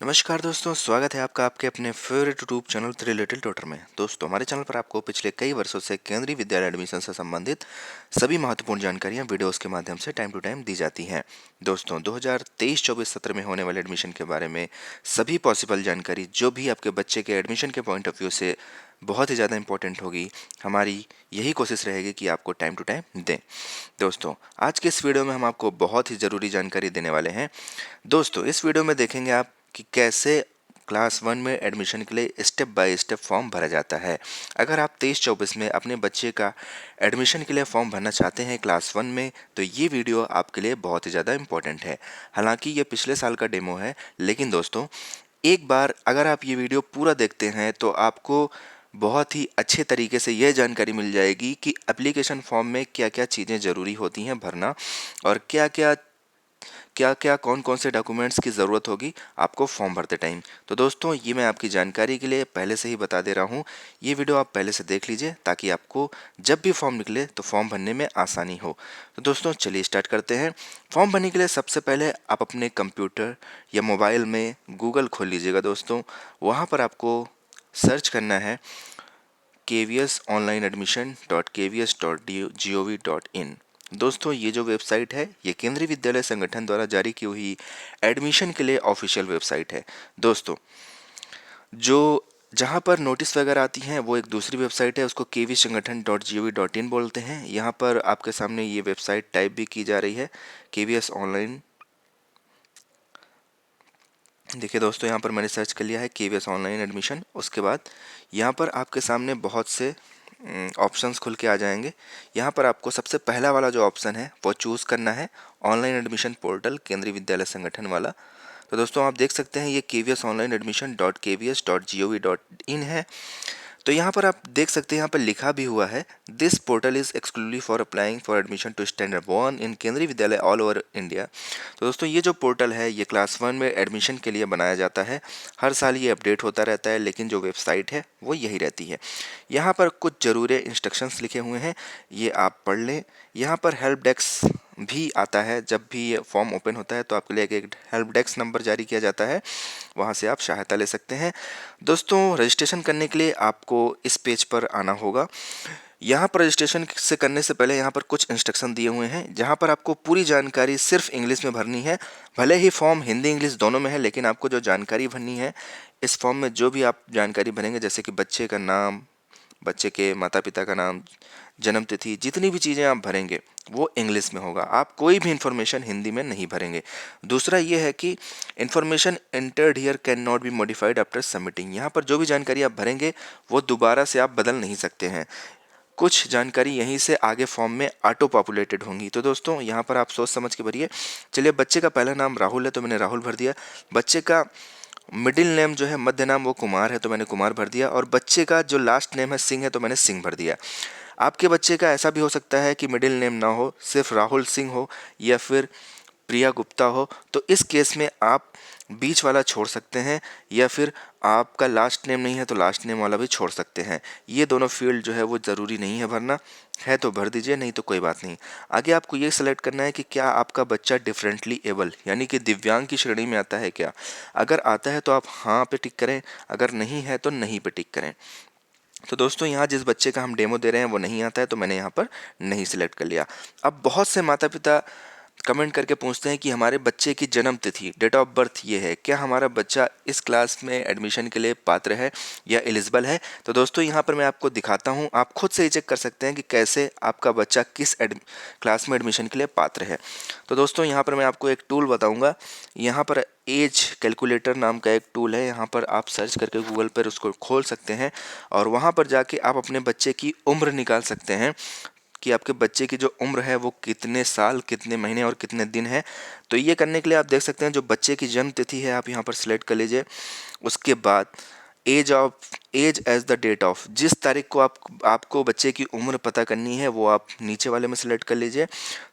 नमस्कार दोस्तों, स्वागत है आपका आपके अपने favourite YouTube channel three little tutor में। दोस्तों, हमारे चैनल पर आपको पिछले कई वर्षों से केंद्रीय विद्यालय एडमिशन से संबंधित सभी महत्वपूर्ण जानकारियां वीडियोस के माध्यम से टाइम टू टाइम दी जाती हैं। दोस्तों, 2023-24 सत्र में होने वाले एडमिशन के बारे में सभी पॉसिबल जानकारी जो भी आपके बच्चे के एडमिशन के पॉइंट ऑफ व्यू से बहुत ही ज़्यादा इंपॉर्टेंट होगी, हमारी यही कोशिश रहेगी कि आपको टाइम टू टाइम दें। दोस्तों, आज के इस वीडियो में हम आपको बहुत ही ज़रूरी जानकारी देने वाले हैं। दोस्तों, इस वीडियो में देखेंगे आप कि कैसे क्लास 1 में एडमिशन के लिए स्टेप बाय स्टेप फॉर्म भरा जाता है। अगर आप 23-24 में अपने बच्चे का एडमिशन के लिए फॉर्म भरना चाहते हैं क्लास 1 में, तो ये वीडियो आपके लिए बहुत ही ज़्यादा इंपॉर्टेंट है। हालांकि ये पिछले साल का डेमो है, लेकिन दोस्तों एक बार अगर आप ये वीडियो पूरा देखते हैं तो आपको बहुत ही अच्छे तरीके से यह जानकारी मिल जाएगी कि एप्लीकेशन फॉर्म में क्या क्या चीज़ें ज़रूरी होती हैं भरना, और क्या क्या कौन कौन से डॉक्यूमेंट्स की ज़रूरत होगी आपको फॉर्म भरते टाइम। तो दोस्तों, ये मैं आपकी जानकारी के लिए पहले से ही बता दे रहा हूँ। ये वीडियो आप पहले से देख लीजिए ताकि आपको जब भी फॉर्म निकले तो फॉर्म भरने में आसानी हो। तो दोस्तों, चलिए स्टार्ट करते हैं। फॉर्म भरने के लिए सबसे पहले आप अपने कंप्यूटर या मोबाइल में गूगल खोल लीजिएगा। दोस्तों, वहाँ पर आपको सर्च करना है kvsonlineadmission.kvs.gov.in। दोस्तों, ये जो वेबसाइट है ये केंद्रीय विद्यालय संगठन द्वारा जारी की हुई एडमिशन के लिए ऑफिशियल वेबसाइट है। दोस्तों, जो जहाँ पर नोटिस वगैरह आती हैं वो एक दूसरी वेबसाइट है, उसको kvssangathan.gov.in बोलते हैं। यहाँ पर आपके सामने ये वेबसाइट टाइप भी की जा रही है, KVS ऑनलाइन। देखिए दोस्तों, यहाँ पर मैंने सर्च कर लिया है KVS ऑनलाइन एडमिशन। उसके बाद यहाँ पर आपके सामने बहुत से ऑप्शंस खुल के आ जाएंगे। यहाँ पर आपको सबसे पहला वाला जो ऑप्शन है वो चूज़ करना है, ऑनलाइन एडमिशन पोर्टल केंद्रीय विद्यालय संगठन वाला। तो दोस्तों, आप देख सकते हैं ये KVS ऑनलाइन एडमिशन .kvs.gov.in है। तो यहाँ पर आप देख सकते हैं, यहाँ पर लिखा भी हुआ है, this portal is exclusive for applying for admission to standard 1 in Kendriya Vidyalaya all over India. तो दोस्तों, ये जो पोर्टल है ये क्लास 1 में एडमिशन के लिए बनाया जाता है। हर साल ये अपडेट होता रहता है, लेकिन जो वेबसाइट है वो यही रहती है। यहाँ पर कुछ ज़रूरी इंस्ट्रक्शंस लिखे हुए हैं, ये आप पढ़ लें। यहाँ पर हेल्प डेस्क भी आता है, जब भी ये फॉर्म ओपन होता है तो आपके लिए एक हेल्प डेस्क नंबर जारी किया जाता है, वहाँ से आप सहायता ले सकते हैं। दोस्तों, रजिस्ट्रेशन करने के लिए आपको इस पेज पर आना होगा। यहाँ पर रजिस्ट्रेशन से करने से पहले यहाँ पर कुछ इंस्ट्रक्शन दिए हुए हैं, जहाँ पर आपको पूरी जानकारी सिर्फ इंग्लिश में भरनी है। भले ही फॉर्म हिंदी इंग्लिश दोनों में है, लेकिन आपको जो जानकारी भरनी है इस फॉर्म में, जो भी आप जानकारी भरेंगे, जैसे कि बच्चे का नाम, बच्चे के माता पिता का नाम, जन्म तिथि, जितनी भी चीज़ें आप भरेंगे वो इंग्लिश में होगा। आप कोई भी इन्फॉर्मेशन हिंदी में नहीं भरेंगे। दूसरा ये है कि information entered here can not be modified after submitting. यहाँ पर जो भी जानकारी आप भरेंगे वो दोबारा से आप बदल नहीं सकते हैं। कुछ जानकारी यहीं से आगे फॉर्म में ऑटो पॉपुलेटेड होंगी। तो दोस्तों, यहाँ पर आप सोच समझ के भरिए। चलिए, बच्चे का पहला नाम राहुल है तो मैंने राहुल भर दिया। बच्चे का मिडिल नेम जो है, मध्य नाम, वो कुमार है तो मैंने कुमार भर दिया। और बच्चे का जो लास्ट नेम है सिंह है तो मैंने सिंह भर दिया। आपके बच्चे का ऐसा भी हो सकता है कि मिडिल नेम ना हो, सिर्फ राहुल सिंह हो या फिर प्रिया गुप्ता हो, तो इस केस में आप बीच वाला छोड़ सकते हैं, या फिर आपका लास्ट नेम नहीं है तो लास्ट नेम वाला भी छोड़ सकते हैं। ये दोनों फील्ड जो है वो ज़रूरी नहीं है भरना, है तो भर दीजिए, नहीं तो कोई बात नहीं। आगे आपको ये सेलेक्ट करना है कि क्या आपका बच्चा डिफरेंटली एबल यानी कि दिव्यांग की श्रेणी में आता है क्या। अगर आता है तो आप हाँ पे टिक करें, अगर नहीं है तो नहीं पे टिक करें। तो दोस्तों, यहाँ जिस बच्चे का हम डेमो दे रहे हैं वो नहीं आता है तो मैंने यहाँ पर नहीं सिलेक्ट कर लिया। अब बहुत से माता पिता कमेंट करके पूछते हैं कि हमारे बच्चे की जन्म तिथि, डेट ऑफ बर्थ ये है, क्या हमारा बच्चा इस क्लास में एडमिशन के लिए पात्र है या एलिजिबल है। तो दोस्तों, यहाँ पर मैं आपको दिखाता हूँ, आप खुद से ही चेक कर सकते हैं कि कैसे आपका बच्चा किस क्लास में एडमिशन के लिए पात्र है। तो दोस्तों, यहाँ पर मैं आपको एक टूल बताऊँगा। यहाँ पर एज कैलकुलेटर नाम का एक टूल है, यहाँ पर आप सर्च करके गूगल पर उसको खोल सकते हैं और वहाँ पर जाके आप अपने बच्चे की उम्र निकाल सकते हैं कि आपके बच्चे की जो उम्र है वो कितने साल, कितने महीने और कितने दिन है। तो ये करने के लिए आप देख सकते हैं, जो बच्चे की जन्म तिथि है आप यहाँ पर सिलेक्ट कर लीजिए। उसके बाद age as the date of, जिस तारीख को आपको बच्चे की उम्र पता करनी है वो आप नीचे वाले में सिलेक्ट कर लीजिए।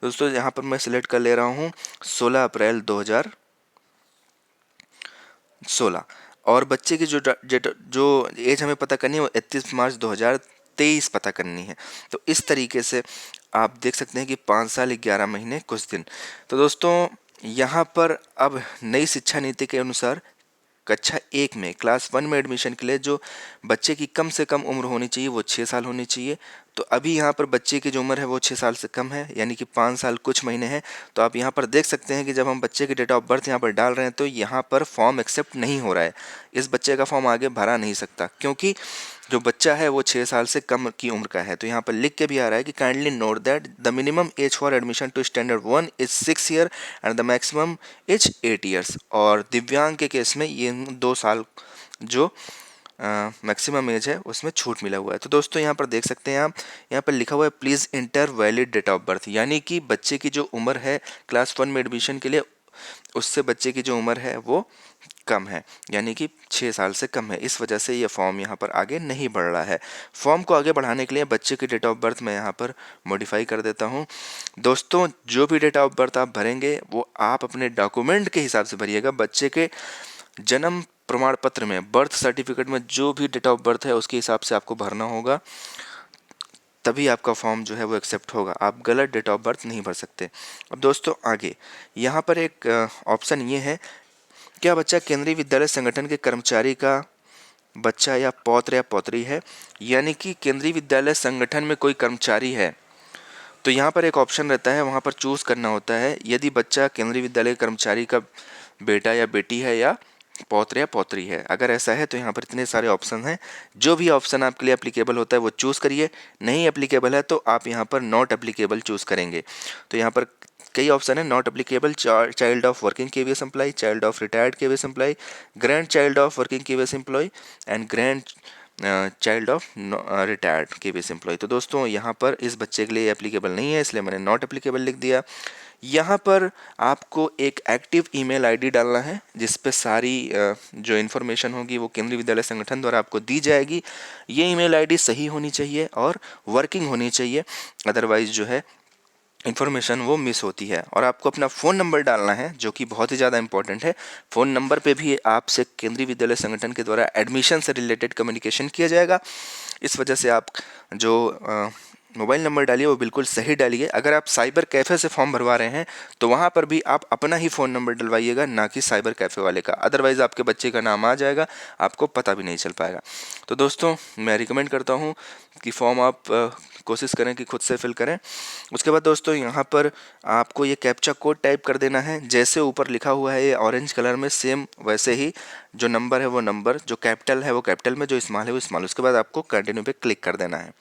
दोस्तों, यहाँ पर मैं सिलेक्ट कर ले रहा हूँ 16 अप्रैल 2016। और बच्चे की जो एज हमें पता करनी है वो 31 मार्च 2023 पता करनी है। तो इस तरीके से आप देख सकते हैं कि 5 साल 11 महीने कुछ दिन। तो दोस्तों, यहाँ पर अब नई शिक्षा नीति के अनुसार कक्षा 1 में क्लास 1 में एडमिशन के लिए जो बच्चे की कम से कम उम्र होनी चाहिए वो 6 साल होनी चाहिए। तो अभी यहाँ पर बच्चे की जो उम्र है वो 6 साल से कम है, यानी कि 5 साल कुछ महीने हैं। तो आप यहाँ पर देख सकते हैं कि जब हम बच्चे की डेट ऑफ बर्थ यहाँ पर डाल रहे हैं तो यहाँ पर फॉर्म एक्सेप्ट नहीं हो रहा है। इस बच्चे का फॉर्म आगे भरा नहीं सकता, क्योंकि जो बच्चा है वो 6 साल से कम की उम्र का है। तो यहाँ पर लिख के भी आ रहा है कि kindly note that the minimum age for admission to standard 1 is 6 year and the maximum age 8 years. और दिव्यांग के केस में ये 2 साल जो मैक्सिमम एज है उसमें छूट मिला हुआ है। तो दोस्तों यहाँ पर देख सकते हैं आप, यहाँ पर लिखा हुआ है please enter valid date of birth, यानी कि बच्चे की जो उम्र है क्लास 1 में एडमिशन के लिए उससे बच्चे की जो उम्र है वो कम है, यानी कि 6 साल से कम है। इस वजह से ये फॉर्म यहाँ पर आगे नहीं बढ़ रहा है। फॉर्म को आगे बढ़ाने के लिए बच्चे की डेट ऑफ बर्थ मैं यहाँ पर मॉडिफाई कर देता हूँ। दोस्तों जो भी डेट ऑफ बर्थ आप भरेंगे वो आप अपने डॉक्यूमेंट के हिसाब से भरिएगा। बच्चे के जन्म प्रमाण पत्र में, बर्थ सर्टिफिकेट में जो भी डेट ऑफ बर्थ है उसके हिसाब से आपको भरना होगा, तभी आपका फॉर्म जो है वो एक्सेप्ट होगा। आप गलत डेट ऑफ बर्थ नहीं भर सकते। अब दोस्तों आगे यहाँ पर एक ऑप्शन ये है, क्या बच्चा केंद्रीय विद्यालय संगठन के कर्मचारी का बच्चा या पौत्र या पौत्री है, यानी कि केंद्रीय विद्यालय संगठन में कोई कर्मचारी है तो यहाँ पर एक ऑप्शन रहता है, वहाँ पर चूज़ करना होता है यदि बच्चा केंद्रीय विद्यालय कर्मचारी का बेटा या बेटी है या पौत्र या पौत्री है। अगर ऐसा है तो यहाँ पर इतने सारे ऑप्शन हैं, जो भी ऑप्शन आपके लिए एप्लीकेबल होता है वो चूज़ करिए। नहीं एप्लीकेबल है तो आप यहाँ पर नॉट एप्लीकेबल चूज़ करेंगे। तो यहाँ पर कई ऑप्शन है, not applicable child of working KVS employee, child of retired KVS employee, grandchild of working KVS employee and grandchild of retired KVS employee. तो दोस्तों यहाँ पर इस बच्चे के लिए एप्लीकेबल नहीं है, इसलिए मैंने नॉट एप्लीकेबल लिख दिया। यहाँ पर आपको एक एक्टिव ईमेल आईडी डालना है जिस पे सारी जो इन्फॉर्मेशन होगी वो केंद्रीय विद्यालय संगठन द्वारा आपको दी जाएगी। ये ईमेल आईडी सही होनी चाहिए और वर्किंग होनी चाहिए, अदरवाइज जो है इन्फॉर्मेशन वो मिस होती है। और आपको अपना फ़ोन नंबर डालना है जो कि बहुत ही ज़्यादा इंपॉर्टेंट है। फ़ोन नंबर पे भी आपसे केंद्रीय विद्यालय संगठन के द्वारा एडमिशन से रिलेटेड कम्युनिकेशन किया जाएगा। इस वजह से आप जो मोबाइल नंबर डालिए वो बिल्कुल सही डालिए। अगर आप साइबर कैफ़े से फॉर्म भरवा रहे हैं तो वहाँ पर भी आप अपना ही फ़ोन नंबर डलवाइएगा, ना कि साइबर कैफ़े वाले का, अदरवाइज़ आपके बच्चे का नाम आ जाएगा, आपको पता भी नहीं चल पाएगा। तो दोस्तों मैं रिकमेंड करता हूँ कि फॉर्म आप कोशिश करें कि खुद से फिल करें। उसके बाद दोस्तों यहाँ पर आपको ये कैप्चा कोड टाइप कर देना है, जैसे ऊपर लिखा हुआ है ये ऑरेंज कलर में सेम वैसे ही जो नंबर है वो नंबर, जो कैपिटल है वो कैपिटल में, जो स्मॉल है वो स्मॉल। उसके बाद आपको कंटिन्यू पे क्लिक कर देना है।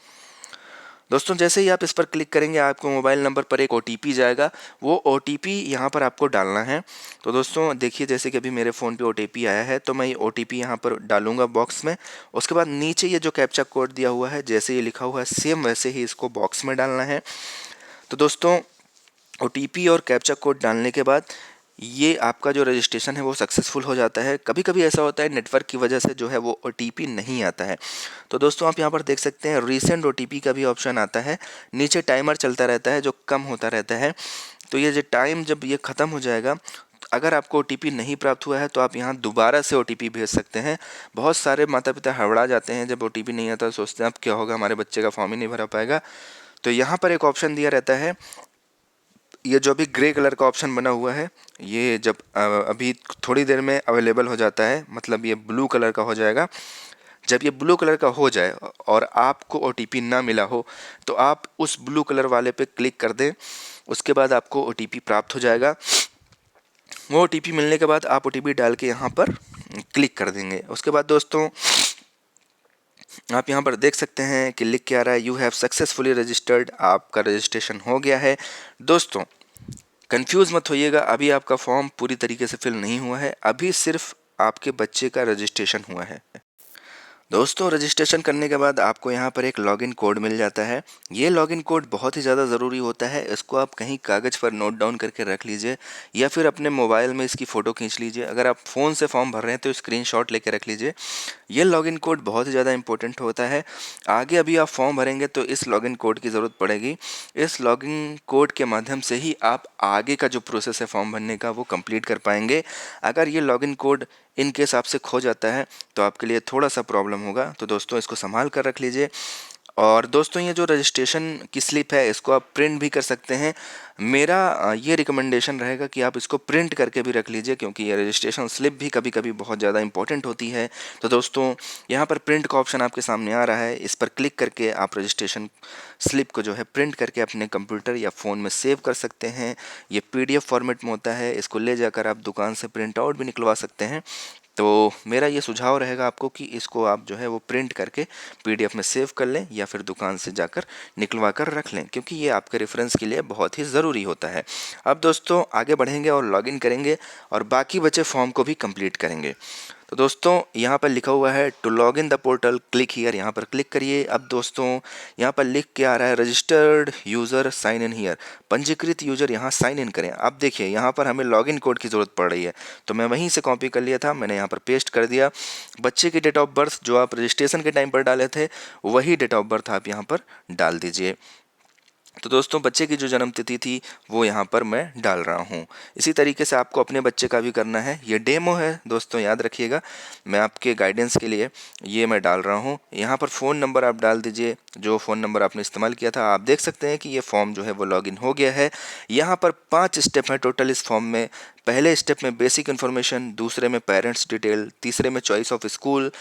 दोस्तों जैसे ही आप इस पर क्लिक करेंगे आपको मोबाइल नंबर पर एक OTP जाएगा, वो OTP यहाँ पर आपको डालना है। तो दोस्तों देखिए जैसे कि अभी मेरे फ़ोन पे OTP आया है तो मैं ये OTP यहाँ पर डालूंगा बॉक्स में। उसके बाद नीचे ये जो कैप्चा कोड दिया हुआ है जैसे ये लिखा हुआ है सेम वैसे ही इसको बॉक्स में डालना है। तो दोस्तों OTP और कैप्चा कोड डालने के बाद ये आपका जो रजिस्ट्रेशन है वो सक्सेसफुल हो जाता है। कभी कभी ऐसा होता है नेटवर्क की वजह से जो है वो OTP नहीं आता है। तो दोस्तों आप यहाँ पर देख सकते हैं रीसेंट OTP का भी ऑप्शन आता है, नीचे टाइमर चलता रहता है जो कम होता रहता है। तो ये जो टाइम जब ये ख़त्म हो जाएगा, अगर आपको OTP नहीं प्राप्त हुआ है तो आप यहाँ दोबारा से OTP भेज सकते हैं। बहुत सारे माता पिता हड़बड़ा जाते हैं जब OTP नहीं आता, सोचते हैं अब क्या होगा, हमारे बच्चे का फॉर्म ही नहीं भरा पाएगा। तो यहाँ पर एक ऑप्शन दिया रहता है, ये जो अभी ग्रे कलर का ऑप्शन बना हुआ है ये जब अभी थोड़ी देर में अवेलेबल हो जाता है, मतलब ये ब्लू कलर का हो जाएगा। जब ये ब्लू कलर का हो जाए और आपको OTP ना मिला हो तो आप उस ब्लू कलर वाले पे क्लिक कर दें, उसके बाद आपको OTP प्राप्त हो जाएगा। वो OTP मिलने के बाद आप OTP डाल के यहाँ पर क्लिक कर देंगे। उसके बाद दोस्तों आप यहाँ पर देख सकते हैं कि लिख के आ रहा है यू हैव सक्सेसफुली रजिस्टर्ड, आपका रजिस्ट्रेशन हो गया है। दोस्तों कंफ्यूज मत होइएगा, अभी आपका फॉर्म पूरी तरीके से फिल नहीं हुआ है, अभी सिर्फ आपके बच्चे का रजिस्ट्रेशन हुआ है। दोस्तों रजिस्ट्रेशन करने के बाद आपको यहाँ पर एक लॉगिन कोड मिल जाता है। ये लॉगिन कोड बहुत ही ज़्यादा ज़रूरी होता है, इसको आप कहीं कागज़ पर नोट डाउन करके रख लीजिए या फिर अपने मोबाइल में इसकी फ़ोटो खींच लीजिए। अगर आप फ़ोन से फॉर्म भर रहे हैं तो स्क्रीनशॉट लेके रख लीजिए। ये लॉगिन कोड बहुत ही ज़्यादा इंपॉर्टेंट होता है। आगे अभी आप फॉर्म भरेंगे तो इस लॉगिन कोड की ज़रूरत पड़ेगी। इस लॉगिन कोड के माध्यम से ही आप आगे का जो प्रोसेस है फॉर्म भरने का वो कंप्लीट कर पाएंगे। अगर ये लॉगिन कोड इन केस आपसे खो जाता है तो आपके लिए थोड़ा सा प्रॉब्लम होगा। तो दोस्तों इसको संभाल कर रख लीजिए। और दोस्तों ये जो रजिस्ट्रेशन की स्लिप है इसको आप प्रिंट भी कर सकते हैं। मेरा ये रिकमेंडेशन रहेगा कि आप इसको प्रिंट करके भी रख लीजिए, क्योंकि ये रजिस्ट्रेशन स्लिप भी कभी कभी बहुत ज़्यादा इंपॉर्टेंट होती है। तो दोस्तों यहाँ पर प्रिंट का ऑप्शन आपके सामने आ रहा है, इस पर क्लिक करके आप रजिस्ट्रेशन स्लिप को जो है प्रिंट करके अपने कंप्यूटर या फ़ोन में सेव कर सकते हैं। ये PDF फॉर्मेट में होता है, इसको ले जाकर आप दुकान से प्रिंट आउट भी निकलवा सकते हैं। तो मेरा ये सुझाव रहेगा आपको कि इसको आप जो है वो प्रिंट करके PDF में सेव कर लें या फिर दुकान से जाकर निकलवा कर रख लें, क्योंकि ये आपके रेफरेंस के लिए बहुत ही ज़रूरी होता है। अब दोस्तों आगे बढ़ेंगे और लॉगिन करेंगे और बाकी बचे फॉर्म को भी कंप्लीट करेंगे। तो दोस्तों यहाँ पर लिखा हुआ है to log in the portal click here, यहाँ पर क्लिक करिए। अब दोस्तों यहाँ पर लिख के आ रहा है registered user sign in here, पंजीकृत यूज़र यहाँ साइन इन करें। अब देखिए यहाँ पर हमें लॉगिन कोड की ज़रूरत पड़ रही है, तो मैं वहीं से कॉपी कर लिया था, मैंने यहाँ पर पेस्ट कर दिया। बच्चे की डेट ऑफ बर्थ जो आप रजिस्ट्रेशन के टाइम पर डाले थे वही डेट ऑफ बर्थ आप यहाँ पर डाल दीजिए। तो दोस्तों बच्चे की जो जन्म तिथि थी वो यहाँ पर मैं डाल रहा हूँ। इसी तरीके से आपको अपने बच्चे का भी करना है। ये डेमो है दोस्तों, याद रखिएगा, मैं आपके गाइडेंस के लिए ये मैं डाल रहा हूँ। यहाँ पर फ़ोन नंबर आप डाल दीजिए, जो फ़ोन नंबर आपने इस्तेमाल किया था। आप देख सकते हैं कि ये फॉर्म जो है वो लॉगिन हो गया है। यहाँ पर 5 स्टेप हैं टोटल इस फॉर्म में। पहले स्टेप में बेसिक इन्फॉर्मेशन, दूसरे में पेरेंट्स डिटेल, तीसरे में चॉइस ऑफ स्कूल,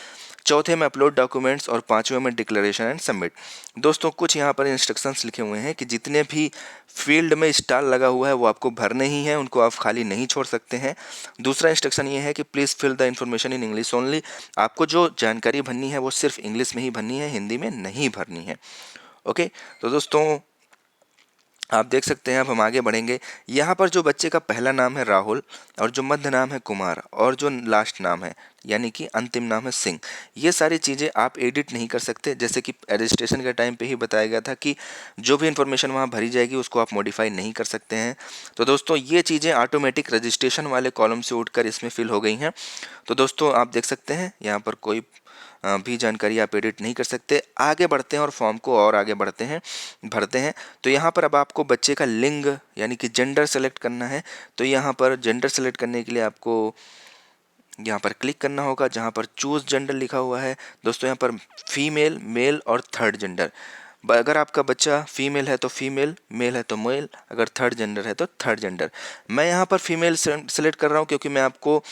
चौथे में अपलोड डॉक्यूमेंट्स और पांचवें में डिक्लेरेशन एंड सबमिट। दोस्तों कुछ यहाँ पर इंस्ट्रक्शंस लिखे हुए हैं कि जितने भी फील्ड में स्टार लगा हुआ है वो आपको भरने ही है, उनको आप खाली नहीं छोड़ सकते हैं। दूसरा इंस्ट्रक्शन ये है कि please fill the information in English only, आपको जो जानकारी भरनी है वो सिर्फ इंग्लिश में ही भरनी है, हिंदी में नहीं भरनी है। ओके, तो दोस्तों आप देख सकते हैं। अब हम आगे बढ़ेंगे। यहाँ पर जो बच्चे का पहला नाम है राहुल और जो मध्य नाम है कुमार और जो लास्ट नाम है यानी कि अंतिम नाम है सिंह, ये सारी चीज़ें आप एडिट नहीं कर सकते। जैसे कि रजिस्ट्रेशन के टाइम पे ही बताया गया था कि जो भी इन्फॉर्मेशन वहाँ भरी जाएगी उसको आप मॉडिफाई नहीं कर सकते हैं। तो दोस्तों ये चीज़ें ऑटोमेटिक रजिस्ट्रेशन वाले कॉलम से उठकर इसमें फिल हो गई हैं। तो दोस्तों आप देख सकते हैं यहाँ पर कोई भी जानकारी आप एडिट नहीं कर सकते। आगे बढ़ते हैं और फॉर्म को और आगे बढ़ते हैं, भरते हैं। तो यहाँ पर अब आपको बच्चे का लिंग यानी कि जेंडर सेलेक्ट करना है। तो यहाँ पर जेंडर सेलेक्ट करने के लिए आपको यहाँ पर क्लिक करना होगा, जहाँ पर चूज़ जेंडर लिखा हुआ है। दोस्तों यहाँ पर फीमेल, मेल और थर्ड जेंडर, अगर आपका बच्चा फीमेल है तो फीमेल, मेल है तो मेल, अगर थर्ड जेंडर है तो थर्ड जेंडर। मैं यहाँ पर फीमेल सेलेक्ट कर रहा हूँ क्योंकि मैं आपको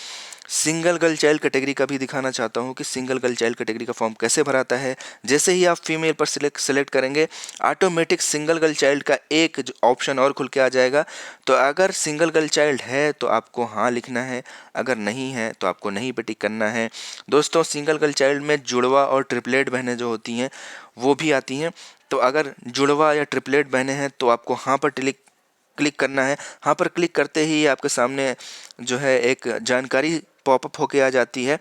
सिंगल गर्ल चाइल्ड कैटेगरी का भी दिखाना चाहता हूँ कि सिंगल गर्ल चाइल्ड कैटेगरी का फॉर्म कैसे भराता है। जैसे ही आप फीमेल पर सेलेक्ट करेंगे ऑटोमेटिक सिंगल गर्ल चाइल्ड का एक ऑप्शन और खुल के आ जाएगा। तो अगर सिंगल गर्ल चाइल्ड है तो आपको हाँ लिखना है, अगर नहीं है तो आपको नहीं पे टिक करना है। दोस्तों सिंगल गर्ल चाइल्ड में जुड़वा और ट्रिपलेट बहनें जो होती हैं वो भी आती हैं। तो अगर जुड़वा या ट्रिपलेट बहनें हैं तो आपको हाँ पर क्लिक करना है। हाँ पर क्लिक करते ही आपके सामने जो है एक जानकारी पॉपअप होके आ जाती है।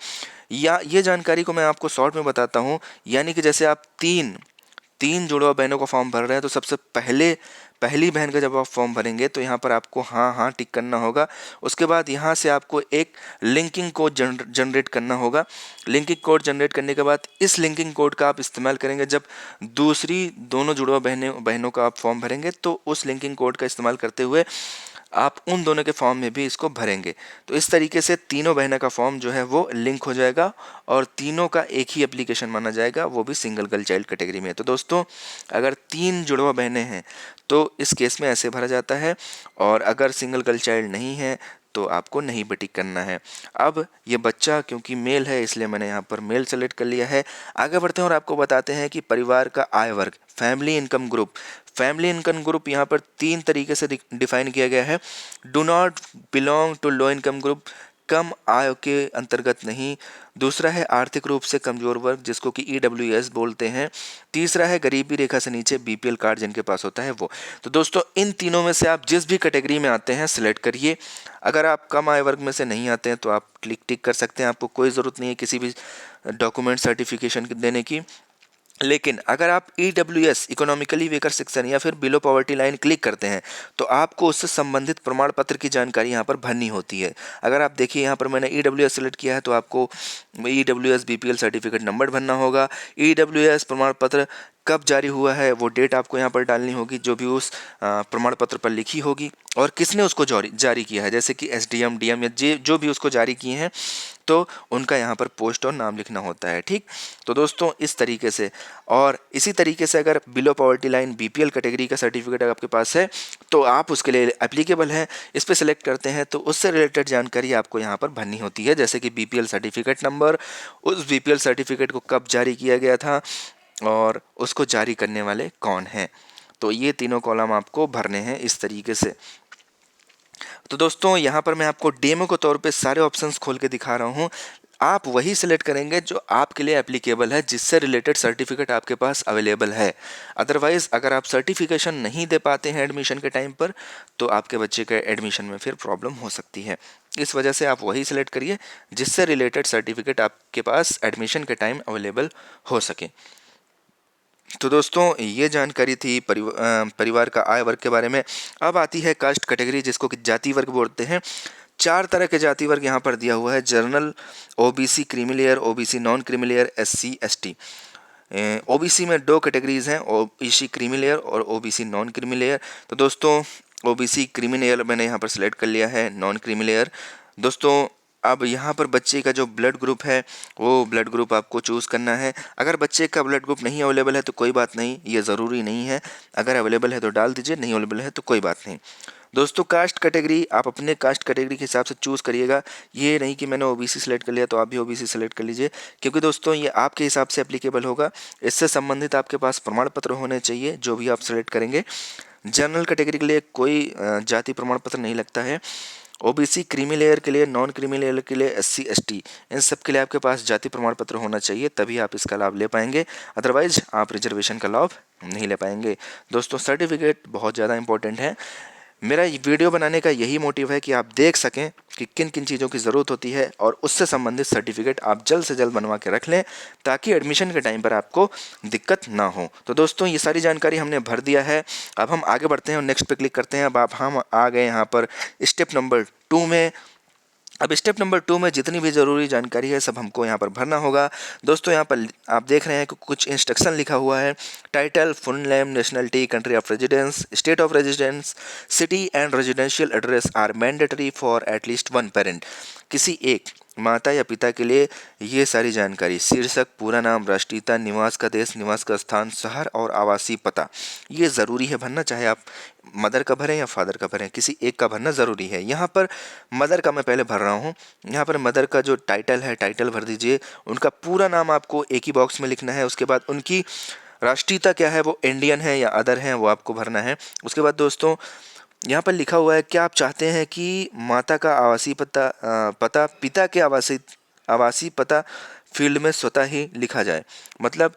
या ये जानकारी को मैं आपको शॉर्ट में बताता हूँ। यानी कि जैसे आप तीन जुड़वा बहनों का फॉर्म भर रहे हैं तो सबसे पहली बहन का जब आप फॉर्म भरेंगे तो यहाँ पर आपको हाँ टिक करना होगा। उसके बाद यहाँ से आपको एक लिंकिंग कोड जनरेट करना होगा। लिंकिंग कोड जनरेट करने के बाद इस लिंकिंग कोड का आप इस्तेमाल करेंगे जब दूसरी दोनों जुड़वा बहनों का आप फॉर्म भरेंगे। तो उस लिंकिंग कोड का इस्तेमाल करते हुए आप उन दोनों के फॉर्म में भी इसको भरेंगे। तो इस तरीके से तीनों बहनों का फॉर्म जो है वो लिंक हो जाएगा और तीनों का एक ही एप्लीकेशन माना जाएगा, वो भी सिंगल गर्ल चाइल्ड कैटेगरी में। तो दोस्तों अगर 3 जुड़वा बहनें हैं तो इस केस में ऐसे भरा जाता है, और अगर सिंगल गर्ल चाइल्ड नहीं है तो आपको नहीं पे टिक करना है। अब ये बच्चा क्योंकि मेल है इसलिए मैंने यहाँ पर मेल सेलेक्ट कर लिया है। आगे बढ़ते हैं और आपको बताते हैं कि परिवार का आय वर्ग, फैमिली इनकम ग्रुप यहाँ पर 3 तरीके से डिफाइन किया गया है। Do not belong to low income group, कम आय के अंतर्गत नहीं। दूसरा है आर्थिक रूप से कमजोर वर्ग जिसको कि EWS बोलते हैं। तीसरा है गरीबी रेखा से नीचे BPL कार्ड जिनके पास होता है वो। तो दोस्तों इन तीनों में से आप जिस भी कैटेगरी में आते हैं सिलेक्ट करिए। अगर आप कम आय वर्ग में से नहीं आते हैं तो आप टिक कर सकते हैं, आपको कोई ज़रूरत नहीं है किसी भी डॉक्यूमेंट सर्टिफिकेशन देने की। लेकिन अगर आप EWS इकोनॉमिकली वीकर सेक्शन या फिर बिलो पॉवर्टी लाइन क्लिक करते हैं तो आपको उससे संबंधित प्रमाण पत्र की जानकारी यहाँ पर भरनी होती है। अगर आप देखिए यहाँ पर मैंने EWS सेलेक्ट किया है तो आपको EWS BPL सर्टिफिकेट नंबर भरना होगा। EWS प्रमाण पत्र कब जारी हुआ है वो डेट आपको यहाँ पर डालनी होगी, जो भी उस प्रमाण पत्र पर लिखी होगी, और किसने उसको जारी किया है, जैसे कि एसडीएम, डीएम या जो भी उसको जारी किए हैं, तो उनका यहाँ पर पोस्ट और नाम लिखना होता है। ठीक, तो दोस्तों इस तरीके से, और इसी तरीके से अगर below poverty line BPL category का सर्टिफिकेट आपके पास है तो आप उसके लिए एप्लीकेबल है, इस पर सेलेक्ट करते हैं तो उससे रिलेटेड जानकारी आपको यहाँ पर भरनी होती है, जैसे कि बीपीएल सर्टिफिकेट नंबर, उस बीपीएल सर्टिफिकेट को कब जारी किया गया था और उसको जारी करने वाले कौन हैं। तो ये तीनों कॉलम आपको भरने हैं इस तरीके से। तो दोस्तों यहाँ पर मैं आपको डेमो के तौर पे सारे ऑप्शंस खोल के दिखा रहा हूँ, आप वही सिलेक्ट करेंगे जो आपके लिए एप्लीकेबल है, जिससे रिलेटेड सर्टिफिकेट आपके पास अवेलेबल है। अदरवाइज़ अगर आप सर्टिफिकेशन नहीं दे पाते हैं एडमिशन के टाइम पर, तो आपके बच्चे के एडमिशन में फिर प्रॉब्लम हो सकती है। इस वजह से आप वही सिलेक्ट करिए जिससे रिलेटेड सर्टिफिकेट आपके पास एडमिशन के टाइम अवेलेबल हो सके। तो दोस्तों ये जानकारी थी परिवार का आय वर्ग के बारे में। अब आती है कास्ट कैटेगरी, जिसको कि जाति वर्ग बोलते हैं। 4 तरह के जाति वर्ग यहाँ पर दिया हुआ है: general, OBC, creamy layer, OBC non creamy layer, SC, ST. OBC में 2 कैटेगरीज हैं, ओबीसी क्रीमी लेयर और ओबीसी नॉन क्रीमी लेयर। तो दोस्तों ओबीसी क्रीमी लेयर मैंने यहाँ पर सिलेक्ट कर लिया है, नॉन क्रीमी लेयर। दोस्तों अब यहाँ पर बच्चे का जो ब्लड ग्रुप है वो ब्लड ग्रुप आपको चूज़ करना है। अगर बच्चे का ब्लड ग्रुप नहीं अवेलेबल है तो कोई बात नहीं, ये ज़रूरी नहीं है। अगर अवेलेबल है तो डाल दीजिए, नहीं अवेलेबल है तो कोई बात नहीं। दोस्तों कास्ट कैटेगरी आप अपने कास्ट कैटेगरी के हिसाब से चूज़ करिएगा, ये नहीं कि मैंने ओबीसी सेलेक्ट कर लिया तो आप भी ओबीसी सेलेक्ट कर लीजिए, क्योंकि दोस्तों ये आपके हिसाब से एप्लीकेबल होगा। इससे संबंधित आपके पास प्रमाण पत्र होने चाहिए जो भी आप सेलेक्ट करेंगे। जनरल कैटेगरी के लिए कोई जाति प्रमाण पत्र नहीं लगता है। ओबीसी क्रीमी लेयर के लिए, नॉन क्रीमी लेयर के लिए, एससी, एसटी, इन सब के लिए आपके पास जाति प्रमाण पत्र होना चाहिए, तभी आप इसका लाभ ले पाएंगे। अदरवाइज आप रिजर्वेशन का लाभ नहीं ले पाएंगे। दोस्तों सर्टिफिकेट बहुत ज़्यादा इंपॉर्टेंट है। मेरा वीडियो बनाने का यही मोटिव है कि आप देख सकें कि किन किन चीज़ों की ज़रूरत होती है और उससे संबंधित सर्टिफिकेट आप जल्द से जल्द बनवा के रख लें, ताकि एडमिशन के टाइम पर आपको दिक्कत ना हो। तो दोस्तों ये सारी जानकारी हमने भर दिया है। अब हम आगे बढ़ते हैं और नेक्स्ट पे क्लिक करते हैं। अब हम आ गए यहाँ पर स्टेप नंबर 2 में। अब स्टेप नंबर 2 में जितनी भी ज़रूरी जानकारी है सब हमको यहाँ पर भरना होगा। दोस्तों यहाँ पर आप देख रहे हैं कि कुछ इंस्ट्रक्शन लिखा हुआ है। Title, full name, nationality, country of residence, state of residence, city and residential address are mandatory for at least 1 parent. किसी एक माता या पिता के लिए ये सारी जानकारी: शीर्षक, पूरा नाम, राष्ट्रीयता, निवास का देश, निवास का स्थान, शहर और आवासीय पता, ये ज़रूरी है भरना, चाहे आप मदर का भरें या फादर का भरें, किसी एक का भरना ज़रूरी है। यहाँ पर मदर का मैं पहले भर रहा हूँ। यहाँ पर मदर का जो टाइटल है, टाइटल भर दीजिए। उनका पूरा नाम आपको एक ही बॉक्स में लिखना है। उसके बाद उनकी राष्ट्रीयता क्या है, वो इंडियन है या अदर है, वो आपको भरना है। उसके बाद दोस्तों यहाँ पर लिखा हुआ है क्या आप चाहते हैं कि माता का आवासीय पता पिता के आवासीय पता फील्ड में स्वतः ही लिखा जाए। मतलब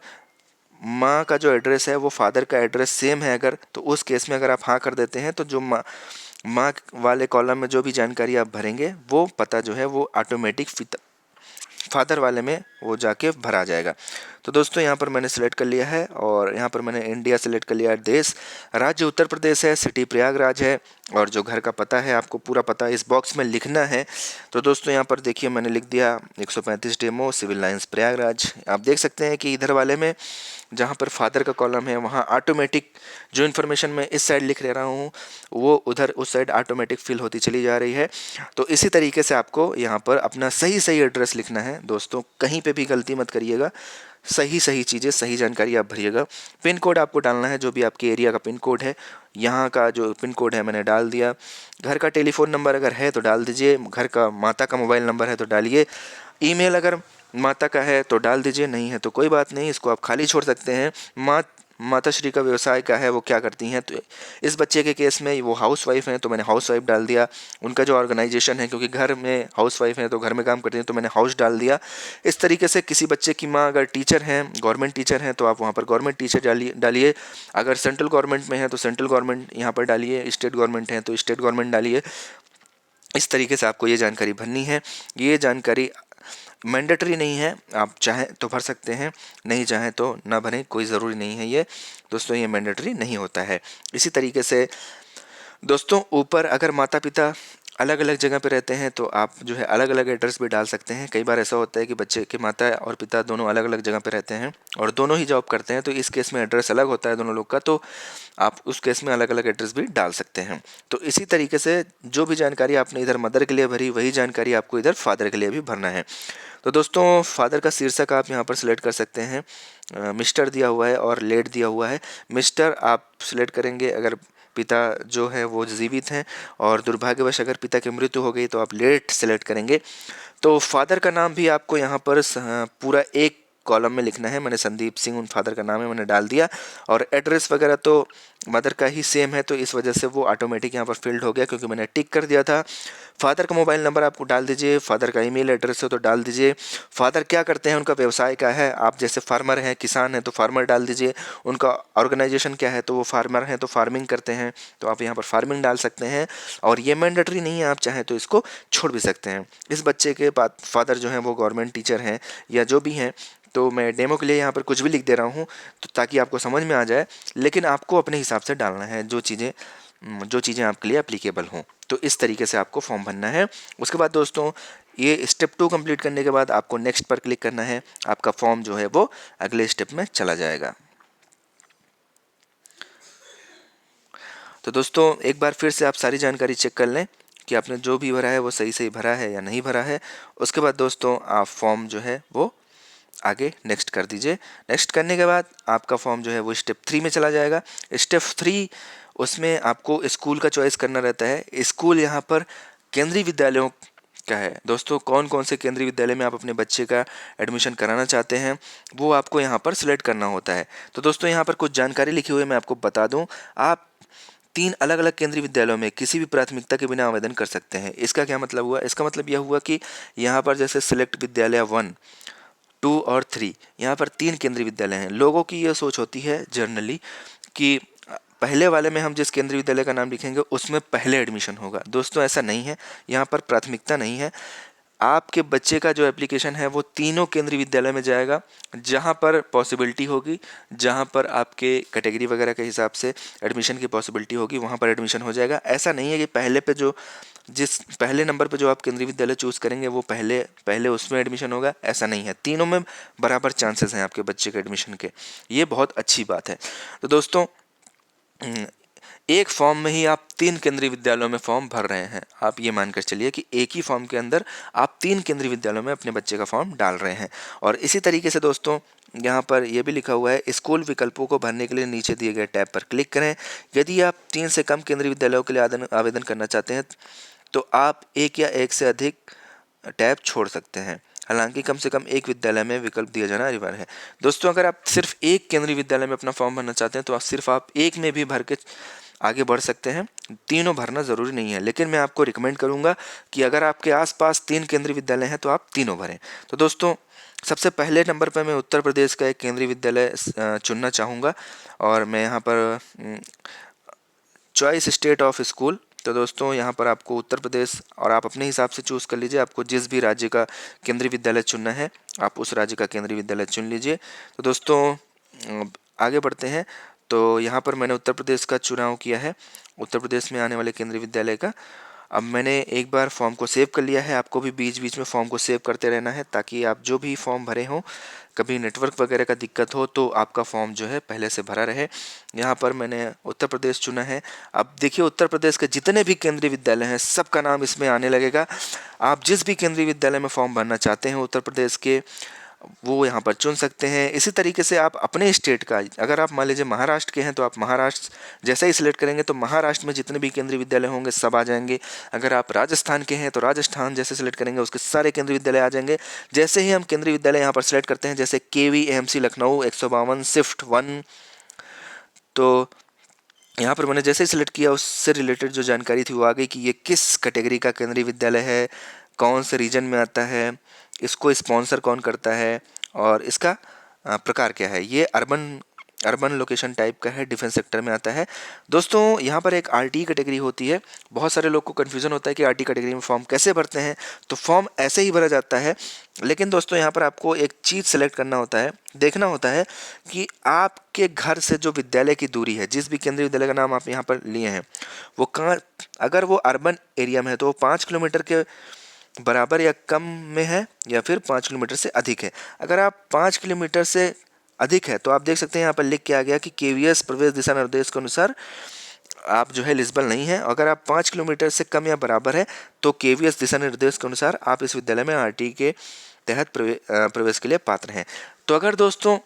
माँ का जो एड्रेस है वो फादर का एड्रेस सेम है अगर, तो उस केस में अगर आप हाँ कर देते हैं तो जो माँ वाले कॉलम में जो भी जानकारी आप भरेंगे वो पता जो है वो ऑटोमेटिक फादर वाले में वो जाके भरा जाएगा। तो दोस्तों यहाँ पर मैंने सेलेक्ट कर लिया है और यहाँ पर मैंने इंडिया सेलेक्ट कर लिया है। देश, राज्य उत्तर प्रदेश है, सिटी प्रयागराज है, और जो घर का पता है आपको पूरा पता इस बॉक्स में लिखना है। तो दोस्तों यहाँ पर देखिए मैंने लिख दिया 135 डेमो, सिविल लाइंस, प्रयागराज। आप देख सकते हैं कि इधर वाले में जहाँ पर फादर का कॉलम है वहाँ ऑटोमेटिक जो इन्फॉर्मेशन मैं इस साइड लिख ले रहा हूँ वो उधर उस साइड ऑटोमेटिक फिल होती चली जा रही है। तो इसी तरीके से आपको यहाँ पर अपना सही सही एड्रेस लिखना है। दोस्तों कहीं पे भी गलती मत करिएगा, सही सही चीज़ें, सही जानकारी आप भरिएगा। पिन कोड आपको डालना है, जो भी आपके एरिया का पिन कोड है। यहाँ का जो पिन कोड है मैंने डाल दिया। घर का टेलीफोन नंबर अगर है तो डाल दीजिए, घर का माता का मोबाइल नंबर है तो डालिए, ईमेल अगर माता का है तो डाल दीजिए, नहीं है तो कोई बात नहीं, इसको आप खाली छोड़ सकते हैं। माताश्री का व्यवसाय क्या है, वो क्या करती हैं, तो इस बच्चे के केस में वो हाउस वाइफ हैं तो मैंने हाउस वाइफ डाल दिया। उनका जो ऑर्गेनाइजेशन है, क्योंकि घर में हाउस वाइफ हैं तो घर में काम करती हैं, तो मैंने हाउस डाल दिया। इस तरीके से किसी बच्चे की माँ अगर टीचर हैं, गवर्नमेंट टीचर हैं, तो आप वहाँ पर गवर्नमेंट टीचर डालिए। अगर सेंट्रल गवर्नमेंट में है तो सेंट्रल गवर्नमेंट यहाँ पर डालिए, स्टेट गवर्नमेंट है तो स्टेट गवर्नमेंट डालिए। इस तरीके से आपको ये जानकारी भरनी है। ये जानकारी मैंडेटरी नहीं है, आप चाहें तो भर सकते हैं, नहीं चाहें तो ना भरें, कोई ज़रूरी नहीं है। ये दोस्तों ये मैंडेटरी नहीं होता है। इसी तरीके से दोस्तों ऊपर अगर माता पिता अलग अलग जगह पे रहते हैं तो आप जो है अलग अलग एड्रेस भी डाल सकते हैं। कई बार ऐसा होता है कि बच्चे के माता और पिता दोनों अलग अलग जगह पे रहते हैं और दोनों ही जॉब करते हैं, तो इस केस में एड्रेस अलग होता है दोनों लोग का, तो आप उस केस में अलग अलग एड्रेस भी डाल सकते हैं। तो इसी तरीके से जो भी जानकारी आपने इधर मदर के लिए भरी, वही जानकारी आपको इधर फादर के लिए भी भरना है। तो दोस्तों फादर का शीर्षक आप यहाँ पर सिलेक्ट कर सकते हैं। मिस्टर दिया हुआ है और लेट दिया हुआ है। मिस्टर आप सिलेक्ट करेंगे अगर पिता जो है वो जीवित हैं, और दुर्भाग्यवश अगर पिता की मृत्यु हो गई तो आप लेट सेलेक्ट करेंगे। तो फादर का नाम भी आपको यहाँ पर पूरा एक कॉलम में लिखना है। मैंने संदीप सिंह उन फादर का नाम है, मैंने डाल दिया। और एड्रेस वगैरह तो मदर का ही सेम है, तो इस वजह से वो ऑटोमेटिक यहाँ पर फिल्ड हो गया क्योंकि मैंने टिक कर दिया था। फादर का मोबाइल नंबर आपको डाल दीजिए, फादर का ईमेल एड्रेस है तो डाल दीजिए। फादर क्या करते हैं, उनका व्यवसाय क्या है, आप जैसे फार्मर हैं, किसान हैं तो फार्मर डाल दीजिए। उनका ऑर्गेनाइजेशन क्या है, तो वो फार्मर हैं तो फार्मिंग करते हैं, तो आप यहाँ पर फार्मिंग डाल सकते हैं। और ये मैंडेटरी नहीं है, आप चाहें तो इसको छोड़ भी सकते हैं। इस बच्चे के फादर जो हैं वो गवर्नमेंट टीचर हैं या जो भी हैं, तो मैं डेमो के लिए यहाँ पर कुछ भी लिख दे रहा हूँ तो ताकि आपको समझ में आ जाए, लेकिन आपको अपने हिसाब से डालना है जो चीज़ें आपके लिए एप्लीकेबल हों। तो इस तरीके से आपको फॉर्म भरना है। उसके बाद दोस्तों ये स्टेप 2 कंप्लीट करने के बाद आपको नेक्स्ट पर क्लिक करना है। आपका फॉर्म जो है वो अगले स्टेप में चला जाएगा। तो दोस्तों एक बार फिर से आप सारी जानकारी चेक कर लें कि आपने जो भी भरा है वो सही सही भरा है या नहीं भरा है। उसके बाद दोस्तों आप फॉर्म जो है वो आगे नेक्स्ट कर दीजिए। नेक्स्ट करने के बाद आपका फॉर्म जो है वो स्टेप 3 में चला जाएगा। स्टेप 3 उसमें आपको स्कूल का चॉइस करना रहता है। स्कूल यहाँ पर केंद्रीय विद्यालयों का है। दोस्तों कौन कौन से केंद्रीय विद्यालय में आप अपने बच्चे का एडमिशन कराना चाहते हैं वो आपको यहाँ पर सिलेक्ट करना होता है। तो दोस्तों यहाँ पर कुछ जानकारी लिखी हुई है, मैं आपको बता दूँ। आप 3 अलग अलग केंद्रीय विद्यालयों में किसी भी प्राथमिकता के बिना आवेदन कर सकते हैं। इसका क्या मतलब हुआ, इसका मतलब यह हुआ कि यहाँ पर जैसे सिलेक्ट विद्यालय 1, 2 और 3, यहाँ पर 3 केंद्रीय विद्यालय हैं। लोगों की यह सोच होती है जनरली कि पहले वाले में हम जिस केंद्रीय विद्यालय का नाम लिखेंगे उसमें पहले एडमिशन होगा। दोस्तों ऐसा नहीं है, यहाँ पर प्राथमिकता नहीं है। आपके बच्चे का जो एप्लीकेशन है वो तीनों केंद्रीय विद्यालय में जाएगा जहाँ पर पॉसिबिलिटी होगी, जहाँ पर आपके कैटेगरी वगैरह के हिसाब से एडमिशन की पॉसिबिलिटी होगी वहाँ पर एडमिशन हो जाएगा। ऐसा नहीं है कि जिस पहले नंबर पे जो आप केंद्रीय विद्यालय चूज़ करेंगे वो पहले उसमें एडमिशन होगा, ऐसा नहीं है। तीनों में बराबर चांसेस हैं आपके बच्चे के एडमिशन के, ये बहुत अच्छी बात है। तो दोस्तों एक फॉर्म में ही आप 3 केंद्रीय विद्यालयों में फॉर्म भर रहे हैं। आप ये मानकर चलिए कि एक ही फॉर्म के अंदर आप 3 केंद्रीय विद्यालयों में अपने बच्चे का फॉर्म डाल रहे हैं। और इसी तरीके से दोस्तों यहाँ पर यह भी लिखा हुआ है, स्कूल विकल्पों को भरने के लिए नीचे दिए गए टैब पर क्लिक करें। यदि आप 3 से कम केंद्रीय विद्यालयों के लिए आवेदन करना चाहते हैं तो आप एक या एक से अधिक टैब छोड़ सकते हैं। हालांकि कम से कम एक विद्यालय में विकल्प दिया जाना अनिवार्य है। दोस्तों अगर आप सिर्फ एक केंद्रीय विद्यालय में अपना फॉर्म भरना चाहते हैं तो आप एक में भी भर के आगे बढ़ सकते हैं, तीनों भरना ज़रूरी नहीं है। लेकिन मैं आपको रिकमेंड करूंगा कि अगर आपके आसपास 3 केंद्रीय विद्यालय हैं तो आप तीनों भरें। तो दोस्तों सबसे पहले नंबर पर मैं उत्तर प्रदेश का एक केंद्रीय विद्यालय चुनना चाहूँगा और मैं यहाँ पर चॉइस स्टेट ऑफ स्कूल, तो दोस्तों यहाँ पर आपको उत्तर प्रदेश और आप अपने हिसाब से चूज़ कर लीजिए। आपको जिस भी राज्य का केंद्रीय विद्यालय चुनना है आप उस राज्य का केंद्रीय विद्यालय चुन लीजिए। तो दोस्तों आगे बढ़ते हैं। तो यहाँ पर मैंने उत्तर प्रदेश का चुनाव किया है, उत्तर प्रदेश में आने वाले केंद्रीय विद्यालय का। अब मैंने एक बार फॉर्म को सेव कर लिया है। आपको भी बीच बीच में फॉर्म को सेव करते रहना है ताकि आप जो भी फॉर्म भरे हों, कभी नेटवर्क वगैरह का दिक्कत हो तो आपका फॉर्म जो है पहले से भरा रहे। यहाँ पर मैंने उत्तर प्रदेश चुना है। अब देखिए उत्तर प्रदेश के जितने भी केंद्रीय विद्यालय हैं सबका नाम इसमें आने लगेगा। आप जिस भी केंद्रीय विद्यालय में फॉर्म भरना चाहते हैं उत्तर प्रदेश के, वो यहाँ पर चुन सकते हैं। इसी तरीके से आप अपने स्टेट का, अगर आप मान लीजिए महाराष्ट्र के हैं तो आप महाराष्ट्र जैसा ही सिलेक्ट करेंगे तो महाराष्ट्र में जितने भी केंद्रीय विद्यालय होंगे सब आ जाएंगे। अगर आप राजस्थान के हैं तो राजस्थान जैसे सिलेक्ट करेंगे उसके सारे केंद्रीय विद्यालय आ जाएंगे। जैसे ही हम केंद्रीय विद्यालय यहाँ पर सिलेक्ट करते हैं, जैसे KVMC लखनऊ 152 शिफ्ट 1, तो यहाँ पर मैंने जैसे ही सिलेक्ट किया उससे रिलेटेड जो जानकारी थी वो आ गई कि ये किस कैटेगरी का केंद्रीय विद्यालय है, कौन से रीजन में आता है, इसको स्पॉन्सर कौन करता है और इसका प्रकार क्या है। ये अर्बन अर्बन लोकेशन टाइप का है, डिफेंस सेक्टर में आता है। दोस्तों यहाँ पर एक आरटी कैटेगरी होती है। बहुत सारे लोग को कन्फ्यूज़न होता है कि आरटी कैटेगरी में फॉर्म कैसे भरते हैं। तो फॉर्म ऐसे ही भरा जाता है, लेकिन दोस्तों यहाँ पर आपको एक चीज़ सेलेक्ट करना होता है, देखना होता है कि आपके घर से जो विद्यालय की दूरी है, जिस भी केंद्रीय विद्यालय का नाम आप यहाँ पर लिए हैं, वो कहाँ, अगर वो अर्बन एरिया में है तो वो 5 किलोमीटर के बराबर या कम में है, या फिर 5 किलोमीटर से अधिक है। अगर आप 5 किलोमीटर से अधिक है तो आप देख सकते हैं यहाँ पर लिख के आ गया कि केवीएस प्रवेश दिशा निर्देश के अनुसार आप जो है एलिजिबल नहीं है। अगर आप 5 किलोमीटर से कम या बराबर है तो केवीएस दिशा निर्देश के अनुसार आप इस विद्यालय में आरटी के तहत प्रवेश के लिए पात्र हैं। तो अगर दोस्तों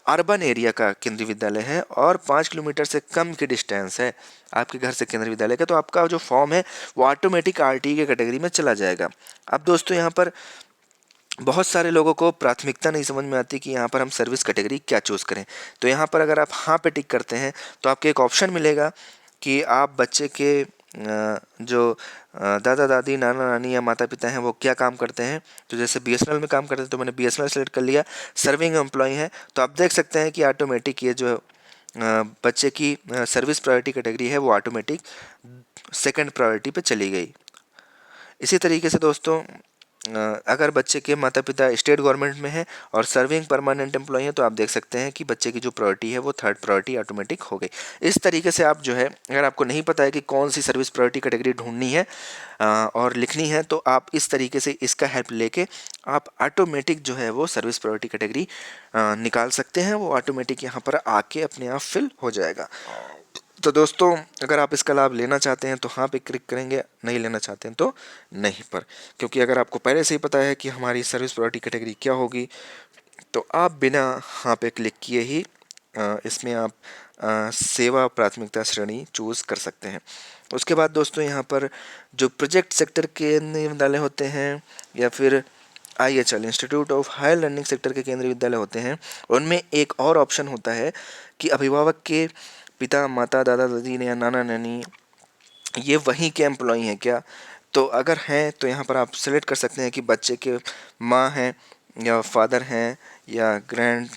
अर्बन एरिया का केंद्रीय विद्यालय है और 5 किलोमीटर से कम की डिस्टेंस है आपके घर से केंद्रीय विद्यालय का, तो आपका जो फॉर्म है वो ऑटोमेटिक आरटी के कैटेगरी में चला जाएगा। अब दोस्तों यहाँ पर बहुत सारे लोगों को प्राथमिकता नहीं समझ में आती कि यहाँ पर हम सर्विस कैटेगरी क्या चूज़ करें। तो यहाँ पर अगर आप हाँ पे टिक करते हैं तो आपके एक ऑप्शन मिलेगा कि आप बच्चे के जो दादा दादी नाना नानी या माता पिता हैं वो क्या काम करते हैं। तो जैसे बीएसएनएल में काम करते हैं तो मैंने बीएसएनएल सेलेक्ट कर लिया, सर्विंग एम्प्लॉय है। तो आप देख सकते हैं कि ऑटोमेटिक ये जो बच्चे की सर्विस प्रायोरिटी कैटेगरी है वो ऑटोमेटिक सेकंड प्रायोरिटी पे चली गई। इसी तरीके से दोस्तों अगर बच्चे के माता पिता स्टेट गवर्नमेंट में है और सर्विंग परमानेंट एम्प्लॉय है तो आप देख सकते हैं कि बच्चे की जो प्रायोरिटी है वो थर्ड प्रायोरिटी ऑटोमेटिक हो गई। इस तरीके से आप जो है, अगर आपको नहीं पता है कि कौन सी सर्विस प्रायोरिटी कैटेगरी ढूंढनी है और लिखनी है, तो आप इस तरीके से इसका हेल्प लेके आप ऑटोमेटिक जो है वो सर्विस प्रायोरिटी कैटेगरी निकाल सकते हैं। वो ऑटोमेटिक यहाँ पर आके अपने आप फिल हो जाएगा। तो दोस्तों अगर आप इसका लाभ लेना चाहते हैं तो हाँ पे क्लिक करेंगे, नहीं लेना चाहते हैं तो नहीं पर, क्योंकि अगर आपको पहले से ही पता है कि हमारी सर्विस प्रायोरिटी कैटेगरी क्या होगी तो आप बिना हाँ पे क्लिक किए ही इसमें आप सेवा प्राथमिकता श्रेणी चूज़ कर सकते हैं। उसके बाद दोस्तों यहाँ पर जो प्रोजेक्ट सेक्टर के विद्यालय होते हैं या फिर IHL institute of higher learning sector के केंद्रीय विद्यालय होते हैं, उनमें एक और ऑप्शन होता है कि अभिभावक के पिता माता दादा दादी या नाना नानी ये वहीं के एम्प्लॉय हैं क्या। तो अगर हैं तो यहाँ पर आप सेलेक्ट कर सकते हैं कि बच्चे के माँ हैं या फादर हैं या ग्रैंड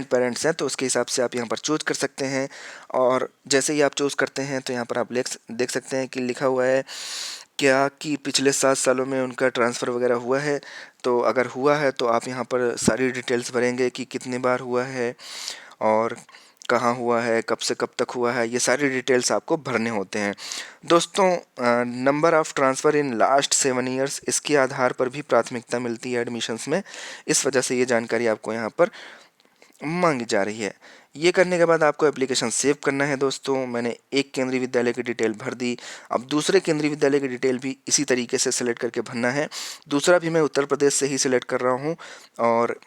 पेरेंट्स हैं, तो उसके हिसाब से आप यहाँ पर चूज़ कर सकते हैं। और जैसे ही आप चूज़ करते हैं तो यहाँ पर आप देख सकते हैं कि लिखा हुआ है क्या कि पिछले 7 सालों में उनका ट्रांसफ़र वगैरह हुआ है। तो अगर हुआ है तो आप यहाँ पर सारी डिटेल्स भरेंगे कि कितने बार हुआ है और कहाँ हुआ है, कब से कब तक हुआ है, ये सारी डिटेल्स आपको भरने होते हैं। दोस्तों number of transfer in last 7 years, इसके आधार पर भी प्राथमिकता मिलती है एडमिशन्स में। इस वजह से ये जानकारी आपको यहाँ पर मांगी जा रही है। ये करने के बाद आपको एप्लीकेशन सेव करना है। दोस्तों मैंने एक केंद्रीय विद्यालय की डिटेल भर दी, अब दूसरे केंद्रीय विद्यालय की डिटेल भी इसी तरीके से सिलेक्ट करके भरना है। दूसरा भी मैं उत्तर प्रदेश से ही सिलेक्ट कर रहा हूँ और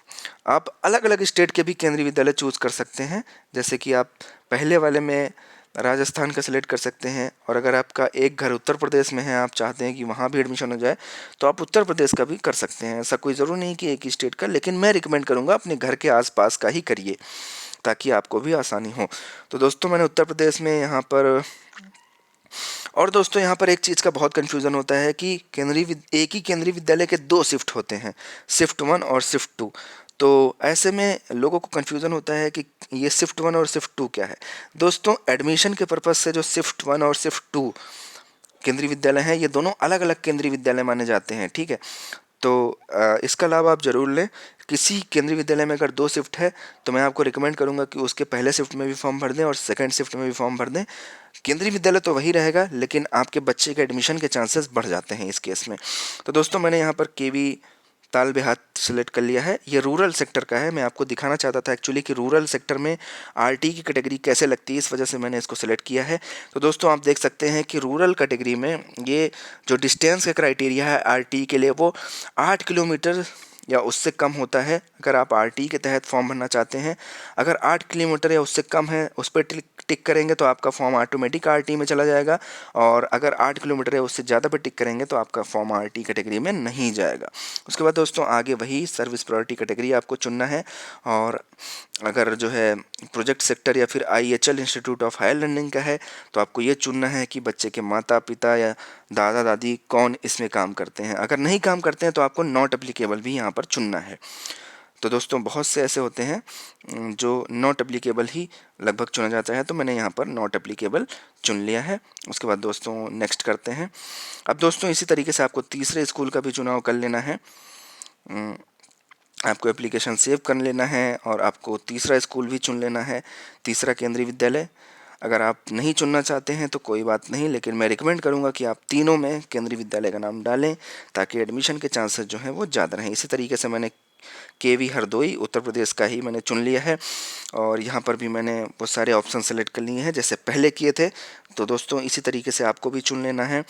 आप अलग अलग स्टेट के भी केंद्रीय विद्यालय चूज़ कर सकते हैं। जैसे कि आप पहले वाले में राजस्थान का सिलेक्ट कर सकते हैं, और अगर आपका एक घर उत्तर प्रदेश में है, आप चाहते हैं कि वहाँ भी एडमिशन हो जाए, तो आप उत्तर प्रदेश का भी कर सकते हैं। ऐसा कोई ज़रूरी नहीं कि एक ही स्टेट का, लेकिन मैं रिकमेंड करूँगा अपने घर के आसपास का ही करिए ताकि आपको भी आसानी हो। तो दोस्तों मैंने उत्तर प्रदेश में यहाँ पर, और दोस्तों यहाँ पर एक चीज़ का बहुत कन्फ्यूज़न होता है कि एक ही केंद्रीय विद्यालय के 2 शिफ्ट होते हैं, शिफ्ट 1 और शिफ्ट 2। तो ऐसे में लोगों को कन्फ्यूज़न होता है कि ये शिफ्ट 1 और शिफ्ट 2 क्या है। दोस्तों एडमिशन के पर्पज़ से जो शिफ्ट 1 और शिफ्ट 2 केंद्रीय विद्यालय हैं, ये दोनों अलग अलग केंद्रीय विद्यालय माने जाते हैं, ठीक है। तो इसका लाभ आप ज़रूर लें। किसी केंद्रीय विद्यालय में अगर 2 शिफ्ट है तो मैं आपको रिकमेंड करूंगा कि उसके पहले शिफ्ट में भी फॉर्म भर दें और सेकंड शिफ्ट में भी फॉर्म भर दें। केंद्रीय विद्यालय तो वही रहेगा, लेकिन आपके बच्चे के एडमिशन के चांसेस बढ़ जाते हैं इस केस में। तो दोस्तों मैंने यहाँ पर केवी ताल बेहात सेलेक्ट कर लिया है। ये रूरल सेक्टर का है। मैं आपको दिखाना चाहता था एक्चुअली कि रूरल सेक्टर में आरटी की कैटेगरी कैसे लगती है, इस वजह से मैंने इसको सेलेक्ट किया है। तो दोस्तों आप देख सकते हैं कि रूरल कैटेगरी में ये जो डिस्टेंस का क्राइटेरिया है आरटी के लिए वो 8 किलोमीटर या उससे कम होता है। अगर आप आरटी के तहत फॉर्म भरना चाहते हैं, अगर 8 किलोमीटर या उससे कम है उस पर टिक करेंगे तो आपका फॉर्म ऑटोमेटिक आरटी में चला जाएगा, और अगर 8 किलोमीटर या उससे ज़्यादा पर टिक करेंगे तो आपका फॉर्म आरटी कैटेगरी में नहीं जाएगा। उसके बाद दोस्तों आगे वही सर्विस प्रायोरिटी कैटेगरी आपको चुनना है, और अगर जो है प्रोजेक्ट सेक्टर या फिर IHL institute of higher learning का है तो आपको ये चुनना है कि बच्चे के माता पिता या दादा दादी कौन इसमें काम करते हैं। अगर नहीं काम करते हैं तो आपको नॉट एप्लीकेबल भी यहाँ पर चुनना है। तो दोस्तों बहुत से ऐसे होते हैं जो नॉट एप्लीकेबल ही लगभग चुना जाता है, तो मैंने यहाँ पर नॉट एप्लीकेबल चुन लिया है। उसके बाद दोस्तों नेक्स्ट करते हैं। अब दोस्तों इसी तरीके से आपको तीसरे स्कूल का भी चुनाव कर लेना है। आपको एप्लीकेशन सेव कर लेना है और आपको तीसरा स्कूल भी चुन लेना है, तीसरा केंद्रीय विद्यालय। अगर आप नहीं चुनना चाहते हैं तो कोई बात नहीं, लेकिन मैं रिकमेंड करूंगा कि आप तीनों में केंद्रीय विद्यालय का नाम डालें ताकि एडमिशन के चांसेस जो हैं वो ज़्यादा रहें। इसी तरीके से मैंने केवी हरदोई उत्तर प्रदेश का ही मैंने चुन लिया है और यहाँ पर भी मैंने वो सारे ऑप्शन सेलेक्ट कर लिए हैं जैसे पहले किए थे। तो दोस्तों इसी तरीके से आपको भी चुन लेना है।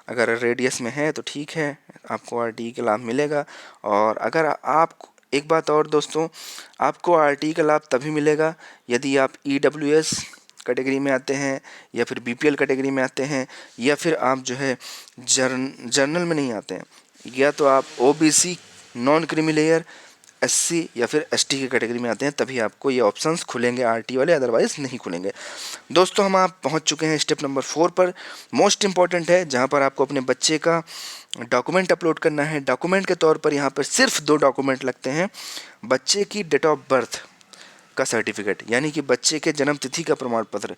अगर रेडियस में है तो ठीक है, आपको आरटीई का लाभ मिलेगा। और अगर आप एक बात और दोस्तों, आपको आरटीई का लाभ तभी मिलेगा यदि आप ईडब्ल्यूएस कैटेगरी में आते हैं या फिर बीपीएल कैटेगरी में आते हैं या फिर आप जो है जर्नल में नहीं आते हैं, या तो आप OBC non creamy layer SC या फिर एसटी की कैटेगरी में आते हैं, तभी आपको ये ऑप्शंस खुलेंगे आरटी वाले, अदरवाइज नहीं खुलेंगे। दोस्तों हम आप पहुंच चुके हैं स्टेप नंबर 4 पर। मोस्ट इंपॉर्टेंट है, जहां पर आपको अपने बच्चे का डॉक्यूमेंट अपलोड करना है। डॉक्यूमेंट के तौर पर यहाँ पर सिर्फ 2 डॉक्यूमेंट लगते हैं। बच्चे की डेट ऑफ बर्थ का सर्टिफिकेट, यानी कि बच्चे के जन्म तिथि का प्रमाण पत्र,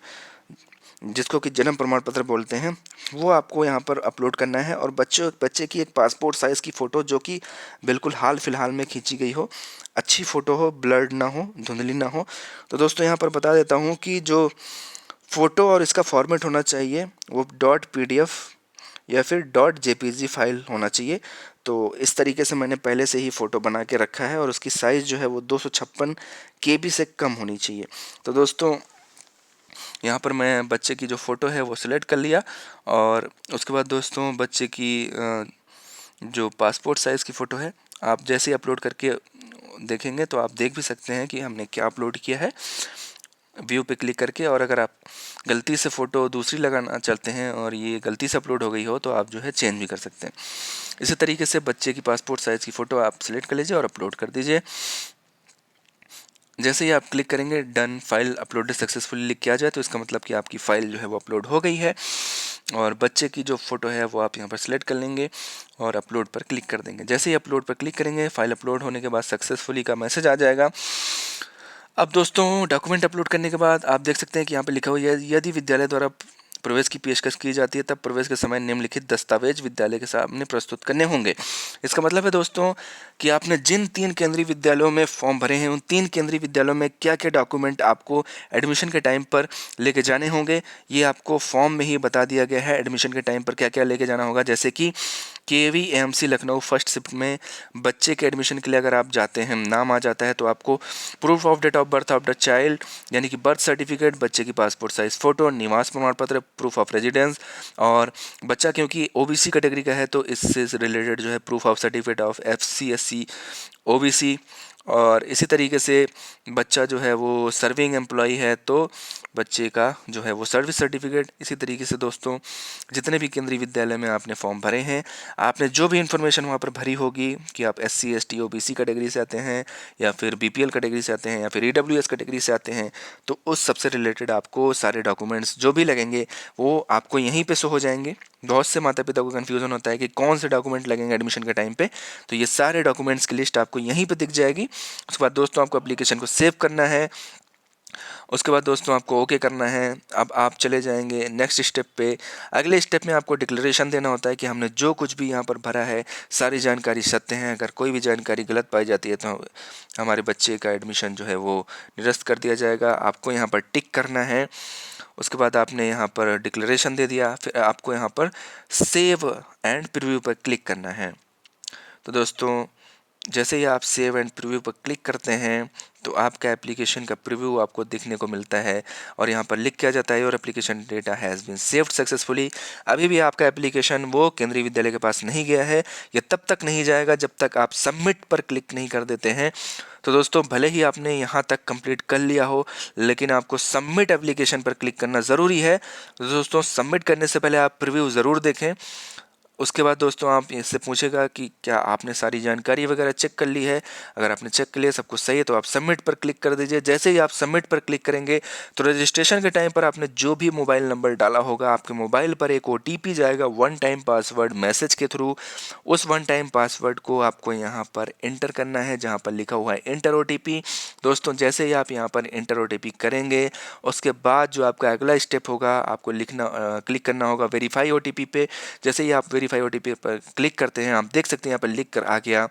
जिसको कि जन्म प्रमाण पत्र बोलते हैं, वो आपको यहाँ पर अपलोड करना है। और बच्चे की एक पासपोर्ट साइज़ की फ़ोटो जो कि बिल्कुल हाल फिलहाल में खींची गई हो, अच्छी फ़ोटो हो, ब्लर्ड ना हो, धुंधली ना हो। तो दोस्तों यहाँ पर बता देता हूँ कि जो फ़ोटो और इसका फॉर्मेट होना चाहिए वो .pdf या फिर .jpg फाइल होना चाहिए। तो इस तरीके से मैंने पहले से ही फ़ोटो बना के रखा है और उसकी साइज़ जो है वो 256 KB से कम होनी चाहिए। तो दोस्तों यहाँ पर मैं बच्चे की जो फ़ोटो है वो सिलेक्ट कर लिया और उसके बाद दोस्तों बच्चे की जो पासपोर्ट साइज़ की फ़ोटो है, आप जैसे ही अपलोड करके देखेंगे तो आप देख भी सकते हैं कि हमने क्या अपलोड किया है व्यू पे क्लिक करके। और अगर आप गलती से फ़ोटो दूसरी लगाना चाहते हैं और ये गलती से अपलोड हो गई हो तो आप जो है चेंज भी कर सकते हैं। इसी तरीके से बच्चे की पासपोर्ट साइज़ की फ़ोटो आप सिलेक्ट कर लीजिए और अपलोड कर दीजिए। जैसे ही आप क्लिक करेंगे डन फाइल अपलोडेड सक्सेसफुली लिख के आ जाए तो इसका मतलब कि आपकी फ़ाइल जो है वो अपलोड हो गई है। और बच्चे की जो फ़ोटो है वो आप यहाँ पर सिलेक्ट कर लेंगे और अपलोड पर क्लिक कर देंगे। जैसे ही अपलोड पर क्लिक करेंगे फाइल अपलोड होने के बाद सक्सेसफुली का मैसेज आ जाएगा। अब दोस्तों डॉक्यूमेंट अपलोड करने के बाद आप देख सकते हैं कि यहाँ पे लिखा हुआ है यदि विद्यालय द्वारा प्रवेश की पेशकश की जाती है तब प्रवेश के समय निम्नलिखित दस्तावेज विद्यालय के सामने प्रस्तुत करने होंगे। इसका मतलब है दोस्तों कि आपने जिन 3 केंद्रीय विद्यालयों में फॉर्म भरे हैं उन 3 केंद्रीय विद्यालयों में क्या क्या डॉक्यूमेंट आपको एडमिशन के टाइम पर लेके जाने होंगे, ये आपको फॉर्म में ही बता दिया गया है। एडमिशन के टाइम पर क्या क्या लेके जाना होगा, जैसे कि KVMC लखनऊ फर्स्ट शिफ्ट में बच्चे के एडमिशन के लिए अगर आप जाते हैं, नाम आ जाता है तो आपको proof of date of birth of the child यानी कि बर्थ सर्टिफिकेट, बच्चे की पासपोर्ट साइज फ़ोटो, निवास प्रमाण पत्र, प्रूफ ऑफ रेजिडेंस। और बच्चा क्योंकि OBC कैटेगरी का है तो इससे रिलेटेड जो है proof of certificate of FC SC OBC। और इसी तरीके से बच्चा जो है वो सर्विंग एम्प्लॉई है तो बच्चे का जो है वो सर्विस सर्टिफिकेट। इसी तरीके से दोस्तों जितने भी केंद्रीय विद्यालय में आपने फॉर्म भरे हैं, आपने जो भी इन्फॉर्मेशन वहाँ पर भरी होगी कि आप SC ST OBC कैटेगरी से आते हैं या फिर BPL कैटेगरी से आते हैं या फिर EWS कैटेगरी से आते हैं, तो उस सबसे रिलेटेड आपको सारे डॉक्यूमेंट्स जो भी लगेंगे वो आपको यहीं पे शो हो जाएंगे। बहुत से माता पिता को कन्फ्यूज़न होता है कि कौन से डॉक्यूमेंट लगेंगे एडमिशन के टाइम पे, तो ये सारे डॉक्यूमेंट्स की लिस्ट आपको यहीं पे दिख जाएगी। उसके बाद दोस्तों आपको एप्लीकेशन को सेव करना है। उसके बाद दोस्तों आपको ओके करना है। अब आप चले जाएंगे नेक्स्ट स्टेप पे। अगले स्टेप में आपको डिक्लेरेशन देना होता है कि हमने जो कुछ भी यहाँ पर भरा है सारी जानकारी सत्य है। अगर कोई भी जानकारी गलत पाई जाती है तो हमारे बच्चे का एडमिशन जो है वो निरस्त कर दिया जाएगा। आपको यहाँ पर टिक करना है। उसके बाद आपने यहाँ पर डिक्लेरेशन दे दिया, फिर आपको यहाँ पर सेव एंड प्रीव्यू पर क्लिक करना है। तो दोस्तों जैसे ही आप सेव एंड प्रीव्यू पर क्लिक करते हैं तो आपका एप्लीकेशन का प्रीव्यू आपको देखने को मिलता है और यहाँ पर लिख के आ जाता है और application data has been saved successfully. अभी भी आपका एप्लीकेशन वो केंद्रीय विद्यालय के पास नहीं गया है, ये तब तक नहीं जाएगा जब तक आप सबमिट पर क्लिक नहीं कर देते हैं। तो दोस्तों भले ही आपने यहाँ तक कंप्लीट कर लिया हो लेकिन आपको सबमिट एप्लीकेशन पर क्लिक करना ज़रूरी है। तो दोस्तों सबमिट करने से पहले आप प्रीव्यू ज़रूर देखें। उसके बाद दोस्तों आप इससे पूछेगा कि क्या आपने सारी जानकारी वगैरह चेक कर ली है। अगर आपने चेक कर लिया, सब कुछ सही है, तो आप सबमिट पर क्लिक कर दीजिए। जैसे ही आप सबमिट पर क्लिक करेंगे तो रजिस्ट्रेशन के टाइम पर आपने जो भी मोबाइल नंबर डाला होगा, आपके मोबाइल पर एक OTP जाएगा वन टाइम पासवर्ड मैसेज के थ्रू। उस वन टाइम पासवर्ड को आपको यहाँ पर एंटर करना है, जहाँ पर लिखा हुआ है एंटर OTP। दोस्तों जैसे ही आप यहाँ पर एंटर OTP करेंगे, उसके बाद जो आपका अगला स्टेप होगा, आपको क्लिक करना होगा वेरीफाई OTP पे। जैसे ही आप वेरीफाई OTP पर क्लिक करते हैं, आप देख सकते हैं यहाँ पर लिख कर आ गया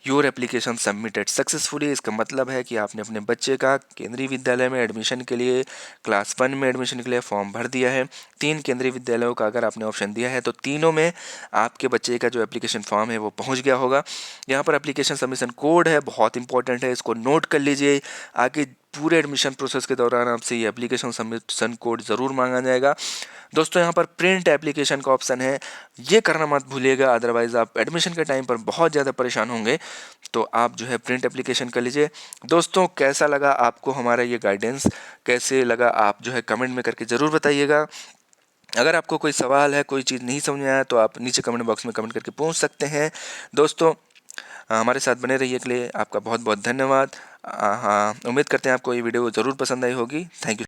योर एप्लीकेशन सबमिटेड सक्सेसफुली। इसका मतलब है कि आपने अपने बच्चे का केंद्रीय विद्यालय में एडमिशन के लिए, क्लास 1 में एडमिशन के लिए फॉर्म भर दिया है। 3 केंद्रीय विद्यालयों का अगर आपने ऑप्शन दिया है तो तीनों में आपके बच्चे का जो एप्लीकेशन फॉर्म है वो पहुंच गया होगा। यहाँ पर एप्लीकेशन सबमिशन कोड है, बहुत इंपॉर्टेंट है, इसको नोट कर लीजिए। आगे पूरे एडमिशन प्रोसेस के दौरान आपसे ये एप्लीकेशन सबमिशन कोड ज़रूर मांगा जाएगा। दोस्तों यहाँ पर प्रिंट एप्लीकेशन का ऑप्शन है, ये करना मत भूलिएगा, अदरवाइज़ आप एडमिशन के टाइम पर बहुत ज़्यादा परेशान होंगे। तो आप जो है प्रिंट एप्लीकेशन कर लीजिए। दोस्तों कैसा लगा आपको हमारा ये गाइडेंस, कैसे लगा आप जो है कमेंट में करके ज़रूर बताइएगा। अगर आपको कोई सवाल है, कोई चीज़ नहीं समझ में आया, तो आप नीचे कमेंट बॉक्स में कमेंट करके पूछ सकते हैं। दोस्तों हमारे साथ बने रहिए, के लिए आपका बहुत बहुत धन्यवाद। हाँ, उम्मीद करते हैं आपको ये वीडियो ज़रूर पसंद आई होगी। Thank you.